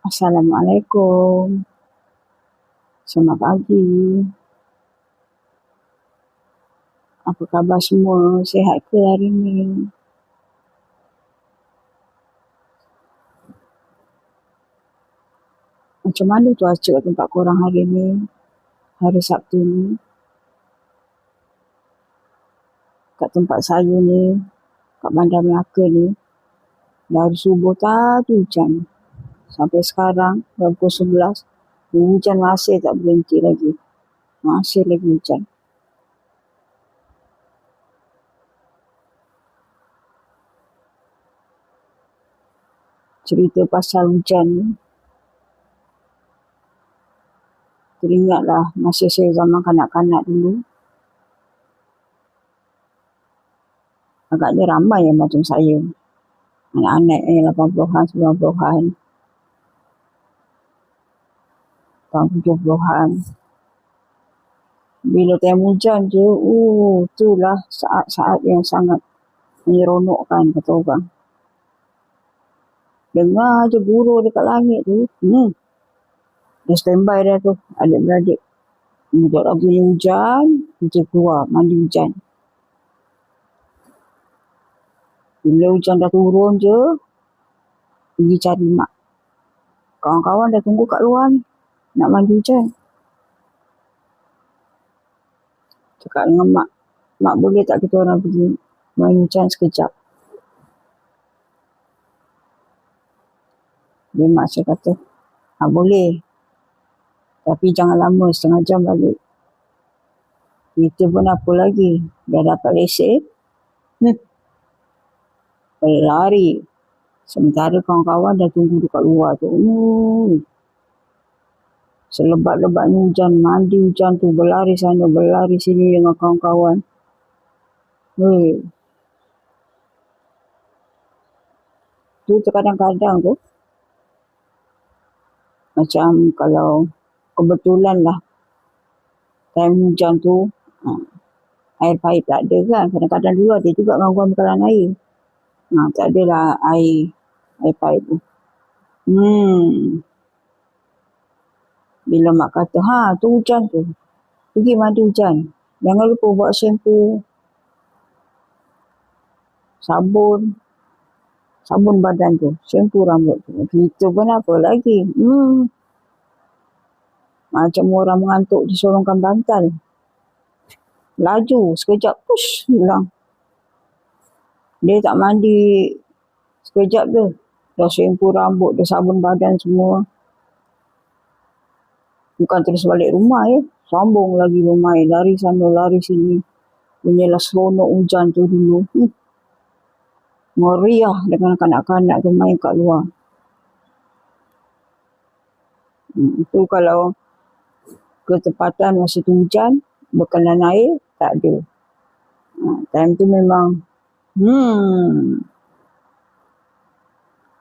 Assalamualaikum. Selamat pagi. Apa khabar semua? Sihat ke hari ni? Macam mana cuaca kat tempat korang hari ni? Hari Sabtu ni? Kat tempat saya ni, kat Bandar Melaka ni, dari subuh tadi hujan. Sampai sekarang, dah pukul 11, hujan masih tak berhenti lagi. Masih lagi hujan. Cerita pasal hujan ni, teringatlah masa saya zaman kanak-kanak dulu. Agaknya ramai yang macam saya. Anak-anak 80-an, 90-an, tahun 70-an. Bila time hujan je, itulah saat-saat yang sangat menyeronokkan, kata orang. Dengar je burung dekat langit tu, dah standby dah tu, adik-beradik. Buat lagunya hujan, kita keluar mandi hujan. Bila hujan dah turun je, pergi cari mak. Kawan-kawan dah tunggu kat luar ni, nak mandi hujan. Cakap dengan mak, mak boleh tak kita orang pergi main hujan sekejap? Dia mak saya kata, boleh. Tapi jangan lama, setengah jam balik. Kita pun apa lagi, dah dapat lesen. Lari. Sementara kawan-kawan dah tunggu dekat luar tu. Selebat-lebatnya hujan, mandi hujan tu, berlari sana, berlari sini dengan kawan-kawan. Tu kadang-kadang tu, macam kalau kebetulan lah, time hujan tu, air paip tak ada kan. Kadang-kadang dulu ada juga gangguan bekalan air. Tak adalah air paip tu. Bila mak kata, tu hujan tu, pergi mandi hujan. Jangan lupa bawa shampoo, sabun badan tu, shampoo rambut tu. Kita pun apa lagi? Macam orang mengantuk disorongkan bantal. Laju, sekejap, push, hilang. Dia tak mandi sekejap tu. Dah shampoo rambut, dah sabun badan semua. Bukan terus balik rumah ya. Sambung lagi bermain, lari sana, lari sini. Inilah seronok hujan tu dulu. Meriah dengan kanak-kanak tu main kat luar. Itu kalau ketepatan masa tu hujan, bekalan air, tak ada. Time tu memang,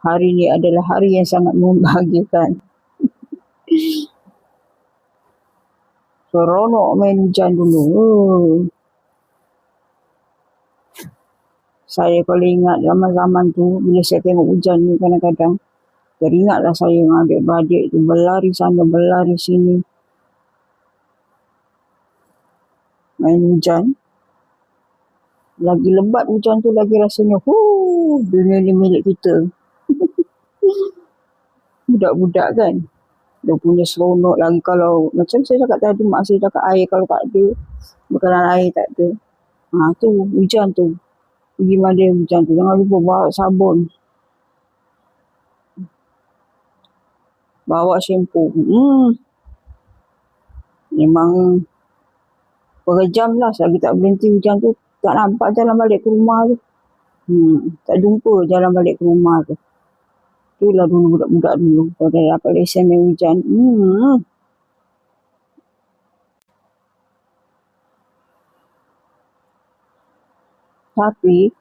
hari ni adalah hari yang sangat membahagiakan. Seronok main hujan dulu. Saya kalau ingat zaman-zaman tu, bila saya tengok hujan ni kadang-kadang, teringatlah saya dengan adik-beradik tu berlari sana, berlari sini. Main hujan. Lagi lebat hujan tu, lagi rasanya, dunia ni milik kita. Budak-budak kan. Dia punya seronok lagi kalau, macam saya cakap tadi, mak saya cakap air kalau tak ada, bekalan air tak ada. Tu hujan tu. Pergi mandi hujan tu. Jangan lupa bawa sabun. Bawa shampoo. Memang berjam lah selagi tak berhenti hujan tu. Tak nampak jalan balik ke rumah tu. Tak jumpa jalan balik ke rumah tu. Itulah dulu budak-budak dulu. Kalau dah dapat lesen main hujan. Tapi,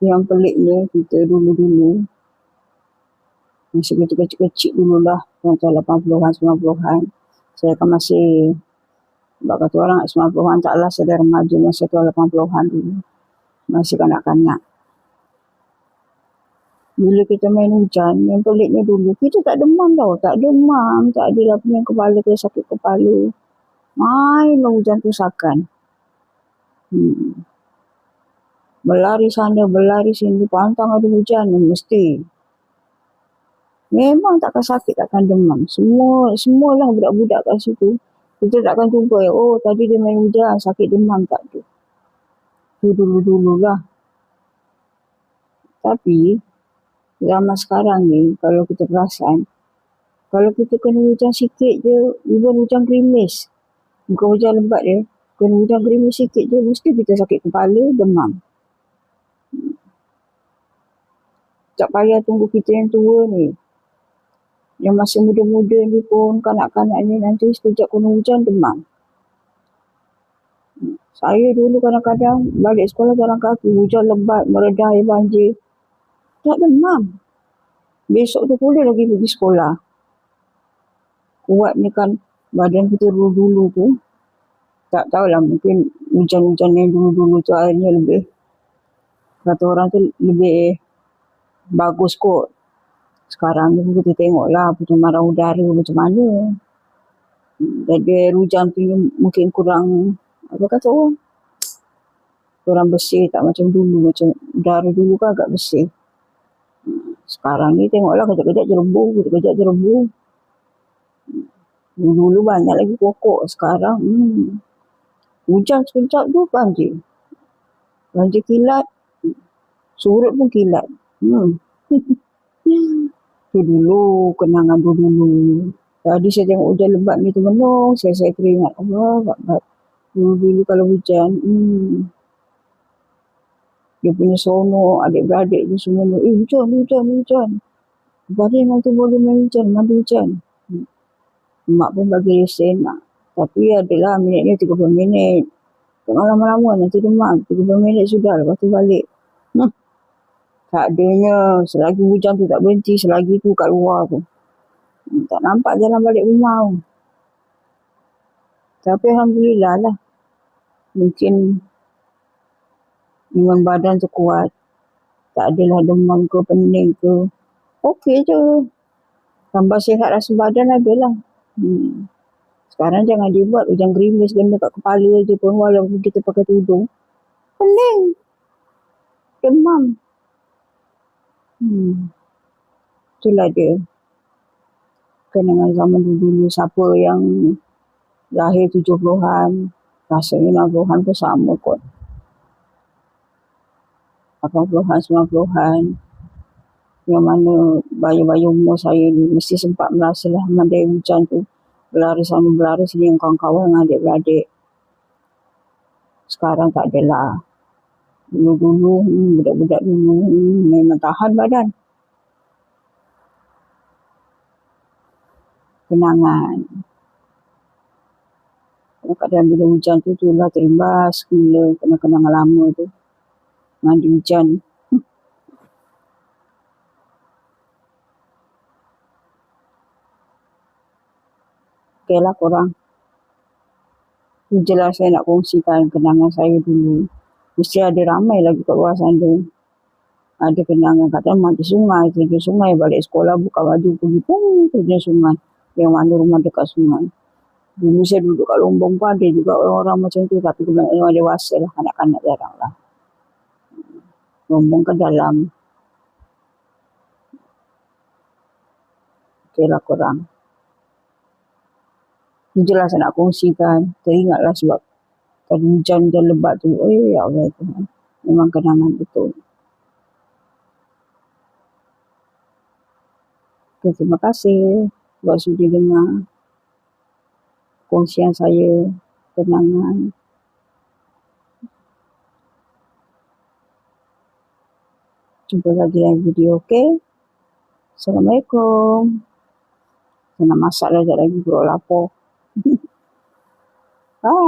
yang peliknya kita dulu-dulu, masih kecil-kecil dulu lah, tahun 80-an, 90-an. Saya kan masih, kata orang 90-an taklah saya dah remaja masa tahun 80-an dulu. Masih kanak-kanak. Bila kita main hujan, yang peliknya dulu, kita tak demam tau. Tak demam, tak adalah pening kepala ke sakit kepala. Mainlah hujan tu sakan. Berlari sana, berlari sini, pantang ada hujan, mesti. Memang takkan sakit, takkan demam. Semualah budak-budak kat situ. Kita takkan jumpa, oh tadi dia main hujan, sakit demam, tak ada. Tu dulu-dululah. Tapi, zaman sekarang ni, kalau kita perasan, kalau kita kena hujan sikit je, even hujan gerimis, bukan hujan lebat je, kena hujan gerimis sikit je, mesti kita sakit kepala, demam. Tak payah tunggu kita yang tua ni. Yang masih muda-muda ni pun, kanak-kanak ni nanti sekejap kena hujan, demam. Saya dulu kadang-kadang balik sekolah jalan kaki, hujan lebat, meredah air banjir. Tak demam. Besok tu boleh lagi pergi sekolah. Kuatnya kan badan kita dulu-dulu tu. Tak tahulah, mungkin hujan-hujan yang dulu-dulu tu airnya lebih, kata orang tu lebih bagus kot. Sekarang ni kita tengoklah pencemaran udara macam mana. Jadi hujan tu mungkin kurang, apa kata orang, kurang bersih, tak macam dulu. Macam udara dulu kan agak bersih. Sekarang ni tengoklah kejap-kejap jerebu. Dulu banyak lagi pokok. Sekarang hujan sekejap tu banjir. Banjir kilat. Surut pun kilat. Tu dulu, kenangan dulu. Tadi saya tengok hujan lebat ni termenung, saya teringat, Allah, dulu kalau hujan, dia punya seronok, adik-beradik tu semua ni, hujan. Bagi nanti boleh main hujan, mandi hujan. Mak pun bagi lesen nak. Tapi adalah minitnya 30 minit. Jangan lama-lama, nanti demam. 30 minit sudah, lepas tu balik. Tak adanya, selagi hujan tu tak berhenti, selagi tu kat luar tu. Tak nampak jalan balik rumah tu. Tapi Alhamdulillah lah. Mungkin iman badan tu kuat. Tak adalah demam ke, pening ke. Okey je. Tambah sihat rasa badan adalah. Sekarang jangan dibuat hujan gerimis kena kat kepala je pun walaupun kita pakai tudung. Pening. Demam. Itulah dia. Kenangan zaman dulu. Siapa yang lahir 70-an, rasanya 60-an pun sama kot. 80-an, 90-an. Yang mana bayi-bayi umur saya ni mesti sempat merasalah mandai hujan tu. Berlari sana, berlari sini dengan kawan-kawan, dengan adik-beradik. Sekarang tak adalah. Dulu-dulu, budak-budak dulu, memang tahan badan. Kenangan. Kadang-kadang bila hujan tu, itulah terimbas. Kena kenangan lama tu. Mandi hujan. Okeylah korang. Itu je lah saya nak kongsikan kenangan saya dulu. Mesti ada ramai lagi kat luar sana. Ada kenangan kata mandi sungai, terjun sungai, balik sekolah buka baju pergi pun terjun sungai. Yang mana rumah dekat sungai. Dulu saya duduk kat Lombong pun ada juga orang-orang macam tu. Tapi kebanyakan orang dewasa lah, anak-anak jarang lah. Lombong ke dalam. Okeylah korang. Itu je lah saya nak kongsikan. Teringatlah sebab tadi hujan lebat tu. Ya Allah Tuhan. Memang kenangan betul. Okay, terima kasih buat sudi dengar kongsian saya, kenangan. Jumpa lagi dalam video, okey? Assalamualaikum. Saya nak masak lagi perut lapar. Bye.